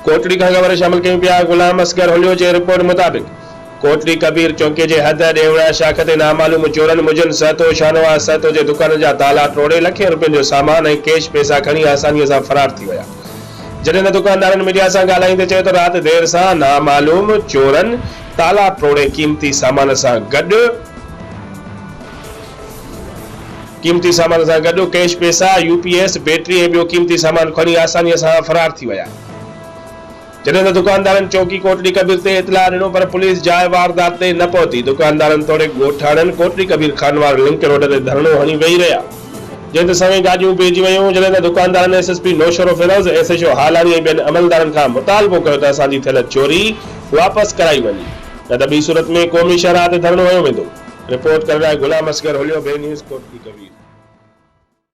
कोटड़ी का खबर शामिल कयूं पिया। गुलाम असगर होलियो जे रिपोर्ट मुताबिक कोटड़ी कबीर चौकी जे हद ॾेवड़ा शाख ते नामालूम चोरन मुजन सहतो शाहनवाज सहतो जे दुकान जा ताला टोड़े लखे रुपयनि जो सामान ऐं कैश पैसा खणी आसानीअ सां फरार थी विया। जॾहिं त दुकानदारनि मीडिया सां ॻाल्हाईंदे चयो त राति देर सां नामालूम चोरन ताला टोड़े कीमती सामान सां गॾु कैश पैसा यूपीएस बैटरी ऐं ॿियो कीमती सामान खणी आसानीअ सां फरार थी विया। जॾहिं त दुकानदारनि चौकी कोटड़ी कबीर ते इतला ॾिनो पर पुलिस जाइ वारदात ते न पहुती। दुकानदारनि तोड़े ॻोठाणनि कोटड़ी कबीर खानवार लिंक रोड ते धरणो हणी वेही रहिया, जंहिं ते सवें गाॾियूं बीहजी वयूं। जॾहिं त दुकानदारनि एसएसपी नौशरो फिरोज़, एसएचओ हालानी ऐं ॿियनि अमलदारनि खां मुतालबो कयो त असांजी थियल चोरी वापसि कराई वञे, न त ॿी सूरत में क़ौमी शहराह ते धरणो हयो वेंदो। रिपोर्ट कर रहा है गुलाम असगर होलियो, बे न्यूज़ कोटड़ी कबीर।